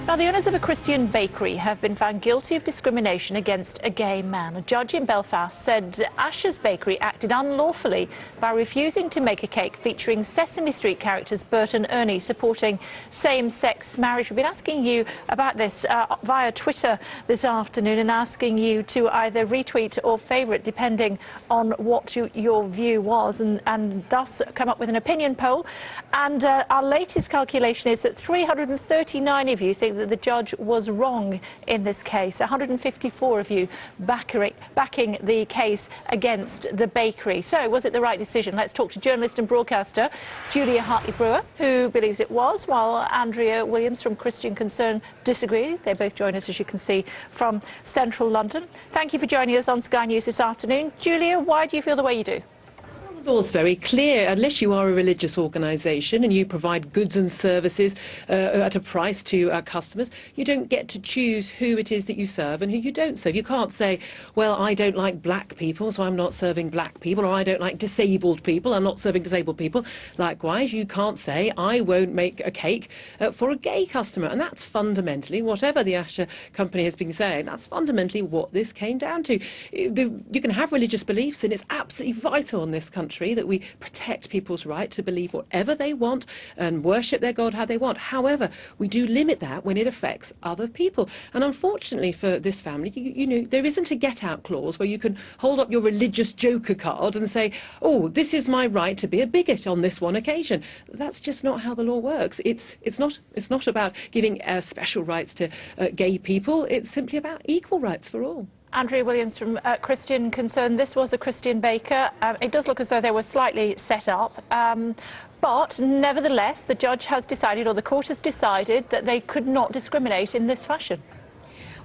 Now, the owners of a Christian bakery have been found guilty of discrimination against a gay man. A judge in Belfast said Asher's Bakery acted unlawfully by refusing to make a cake featuring Sesame Street characters Bert and Ernie supporting same-sex marriage. We've been asking you about this via Twitter this afternoon and asking you to either retweet or favourite depending on what your view was and thus come up with an opinion poll. And our latest calculation is that 339 of you think that the judge was wrong in this case. 154 of you backing the case against the bakery. So, was it the right decision? Let's talk to journalist and broadcaster Julia Hartley-Brewer, who believes it was, while Andrea Williams from Christian Concern disagree. They both join us, as you can see, from central London. Thank you for joining us on Sky News this afternoon. Julia, why do you feel the way you do? The law's very clear. Unless you are a religious organisation and you provide goods and services at a price to customers, you don't get to choose who it is that you serve and who you don't serve. You can't say, well, I don't like black people, so I'm not serving black people, or I don't like disabled people, I'm not serving disabled people. Likewise, you can't say, I won't make a cake for a gay customer. And that's fundamentally, whatever the Asher company has been saying, that's fundamentally what this came down to. You can have religious beliefs, and it's absolutely vital in this country that we protect people's right to believe whatever they want and worship their God how they want. However, we do limit that when it affects other people. And unfortunately for this family, you know, there isn't a get-out clause where you can hold up your religious joker card and say, oh, this is my right to be a bigot on this one occasion. That's just not how the law works. It's not about giving special rights to gay people. It's simply about equal rights for all. Andrea Williams from Christian Concern. This was a Christian baker. It does look as though they were slightly set up. But nevertheless, the judge has decided, or the court has decided, that they could not discriminate in this fashion.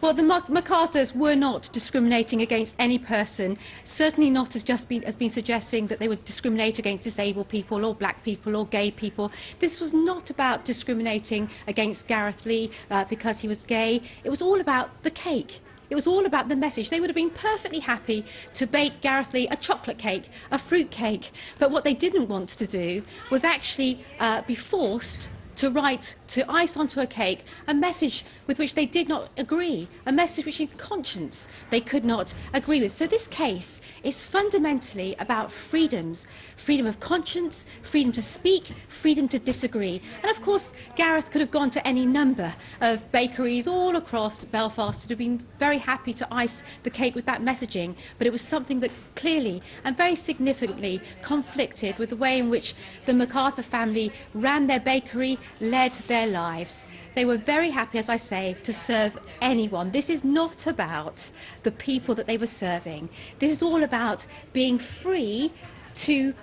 Well, the MacArthurs were not discriminating against any person, certainly not as been suggesting that they would discriminate against disabled people or black people or gay people. This was not about discriminating against Gareth Lee because he was gay. It was all about the cake. It was all about the message. They would have been perfectly happy to bake Gareth Lee a chocolate cake, a fruit cake. But what they didn't want to do was actually be forced to ice onto a cake a message with which they did not agree, a message which in conscience they could not agree with. So this case is fundamentally about freedoms, freedom of conscience, freedom to speak, freedom to disagree. And of course, Gareth could have gone to any number of bakeries all across Belfast and have been very happy to ice the cake with that messaging, but it was something that clearly and very significantly conflicted with the way in which the MacArthur family ran their bakery, led their lives. They were very happy, as I say, to serve anyone. This is not about the people that they were serving. This is all about being free to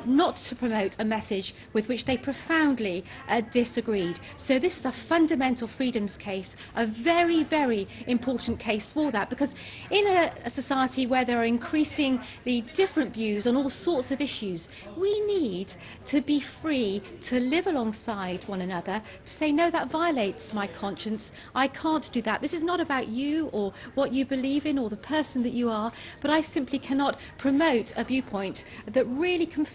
not to promote a message with which they profoundly disagreed. So this is a fundamental freedoms case, a very, very important case for that, because in a society where there are increasingly different views on all sorts of issues, we need to be free to live alongside one another, to say, no, that violates my conscience, I can't do that. This is not about you or what you believe in or the person that you are, but I simply cannot promote a viewpoint that really conflicts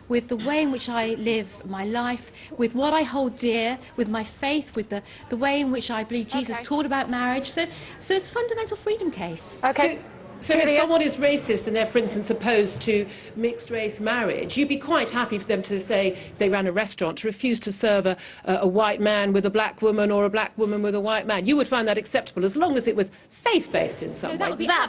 with the way in which I live my life, with what I hold dear, with my faith, with the way in which I believe Jesus taught about marriage. So it's a fundamental freedom case. Okay. So if someone is racist and they're, for instance, opposed to mixed-race marriage, you'd be quite happy for them to say, if they ran a restaurant, to refuse to serve a white man with a black woman or a black woman with a white man. You would find that acceptable as long as it was faith-based in some way. That would be that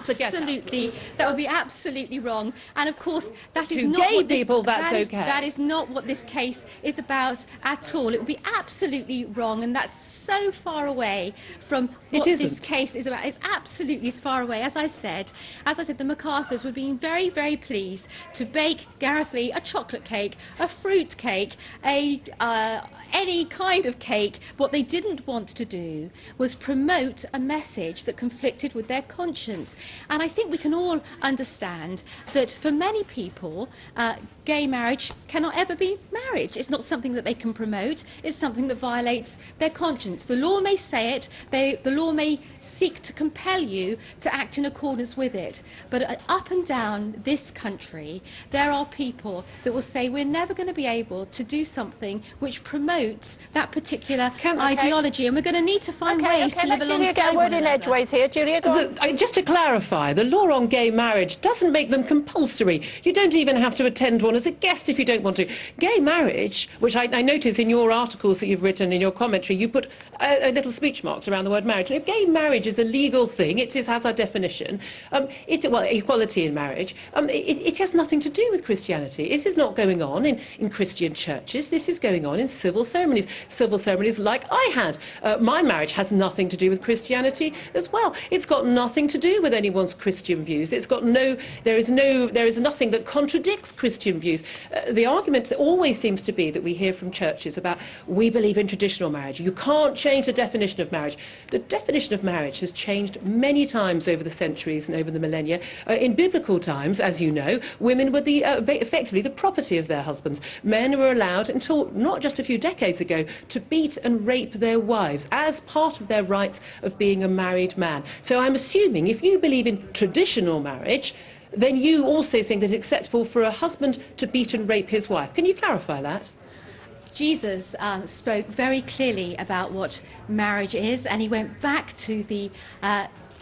would be absolutely wrong. And of course, that is to not gay what this, people. That's okay. That is not what this case is about at all. It would be absolutely wrong, and that's so far away from what this case is about. It's absolutely as far away. As I said, the MacArthurs would be very, very pleased to bake Gareth Lee a chocolate cake, a fruit cake, any kind of cake. What they didn't want to do was promote a message that conflicted with their conscience. And I think we can all understand that for many people, gay marriage cannot ever be marriage. It's not something that they can promote. It's something that violates their conscience. The law may say it. The law may seek to compel you to act in accordance with with it. But up and down this country, there are people that will say we're never going to be able to do something which promotes that particular ideology, and we're going to need to find ways to live alongside Julia, get a word in edgeways here. Julia, go on. Just to clarify, the law on gay marriage doesn't make them compulsory. You don't even have to attend one as a guest if you don't want to. Gay marriage, which I notice in your articles that you've written, in your commentary, you put little speech marks around the word marriage. Now, gay marriage is a legal thing. It has a definition. Equality in marriage. It has nothing to do with Christianity. This is not going on in Christian churches. This is going on in civil ceremonies. Civil ceremonies like I had. My marriage has nothing to do with Christianity as well. It's got nothing to do with anyone's Christian views. There is nothing that contradicts Christian views. The argument always seems to be that we hear from churches about, we believe in traditional marriage. You can't change the definition of marriage. The definition of marriage has changed many times over the centuries and over the millennia. In biblical times, as you know, women were effectively the property of their husbands. Men were allowed, until not just a few decades ago, to beat and rape their wives as part of their rights of being a married man. So I'm assuming if you believe in traditional marriage, then you also think that it's acceptable for a husband to beat and rape his wife. Can you clarify that? Jesus spoke very clearly about what marriage is, and he went back to the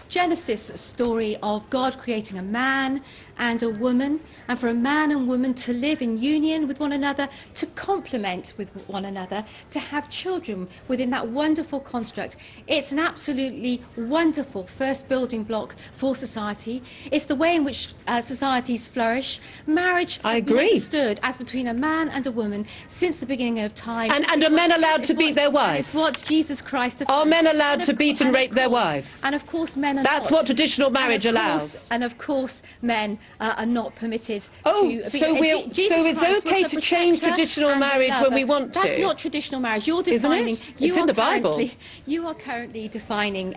Genesis story of God creating a man and a woman, and for a man and woman to live in union with one another, to complement with one another, to have children within that wonderful construct. It's an absolutely wonderful first building block for society. It's the way in which societies flourish. Marriage has been understood as between a man and a woman since the beginning of time. And are men allowed to beat their wives? It's what Jesus Christ... Are men allowed to beat and rape their wives? And of course men are That's not. what traditional marriage allows. And of course men are not permitted to... So it's okay to change traditional marriage when we want to? That's not traditional marriage. You're defining... Isn't it? It's in the Bible. You are currently defining...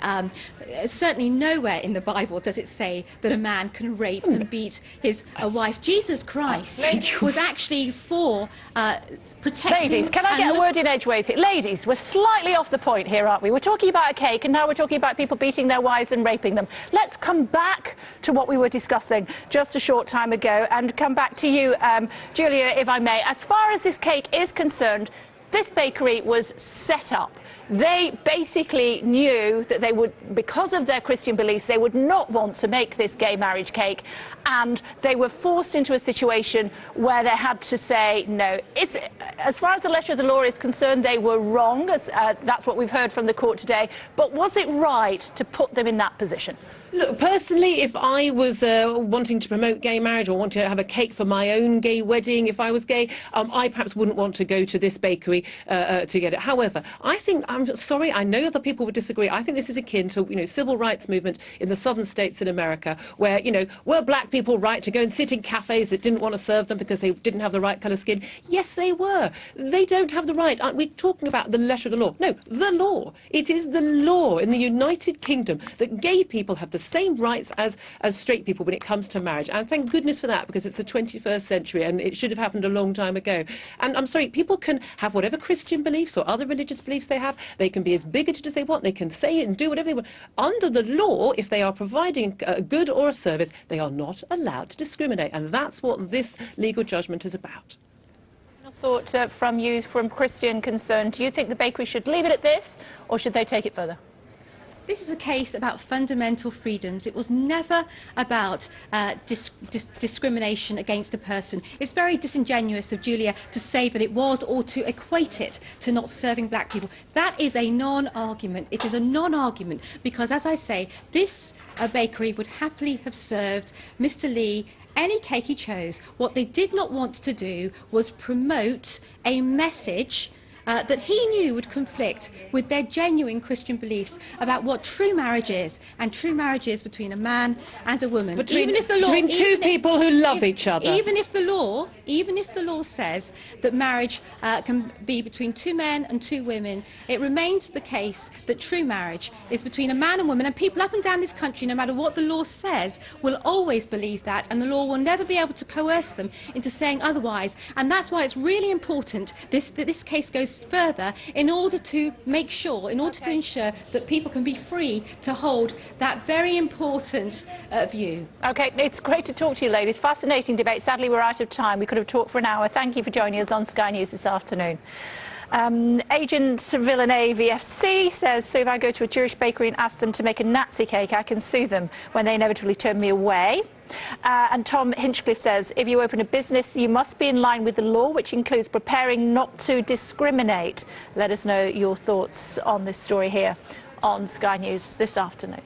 certainly nowhere in the Bible does it say that a man can rape and beat his wife. Jesus Christ was actually for protecting... Ladies, can I get a word in edgeways here? Ladies, we're slightly off the point here, aren't we? We're talking about a cake, and now we're talking about people beating their wives and raping them. Let's come back to what we were discussing just a short time ago, and come back to you, Julia, if I may. As far as this cake is concerned, this bakery was set up. They basically knew that they would, because of their Christian beliefs, they would not want to make this gay marriage cake, and they were forced into a situation where they had to say no. As far as the letter of the law is concerned, they were wrong, that's what we've heard from the court today, but was it right to put them in that position? Look, personally, if I was wanting to promote gay marriage or wanting to have a cake for my own gay wedding, if I was gay, I perhaps wouldn't want to go to this bakery to get it. However, I'm sorry, I know other people would disagree. I think this is akin to, civil rights movement in the southern states in America, where, were black people right to go and sit in cafes that didn't want to serve them because they didn't have the right colour skin? Yes, they were. They don't have the right. Aren't we talking about the letter of the law? No, the law. It is the law in the United Kingdom that gay people have the same rights as straight people when it comes to marriage. And thank goodness for that, because it's the 21st century and it should have happened a long time ago. And I'm sorry, people can have whatever Christian beliefs or other religious beliefs they have. They can be as bigoted as they want. They can say it and do whatever they want. Under the law, if they are providing a good or a service, they are not allowed to discriminate. And that's what this legal judgment is about. Thought from you, from Christian Concern, do you think the bakery should leave it at this, or should they take it further? This is a case about fundamental freedoms. It was never about discrimination against a person. It's very disingenuous of Julia to say that it was, or to equate it to not serving black people. That is a non-argument. It is a non-argument because, as I say, this bakery would happily have served Mr. Lee any cake he chose. What they did not want to do was promote a message that he knew would conflict with their genuine Christian beliefs about what true marriage is, and true marriage is between a man and a woman. Between two people who love each other. Even if the law says that marriage can be between two men and two women, it remains the case that true marriage is between a man and woman, and people up and down this country, no matter what the law says, will always believe that, and the law will never be able to coerce them into saying otherwise. And that's why it's really important that this case goes further in order to make sure, in order to ensure that people can be free to hold that very important view. OK, it's great to talk to you, ladies. Fascinating debate. Sadly, we're out of time. We could have talked for an hour. Thank you for joining us on Sky News this afternoon. Agent Villeneuve VFC says, so if I go to a Jewish bakery and ask them to make a Nazi cake, I can sue them when they inevitably turn me away. And Tom Hinchcliffe says, if you open a business, you must be in line with the law, which includes preparing not to discriminate. Let us know your thoughts on this story here on Sky News this afternoon.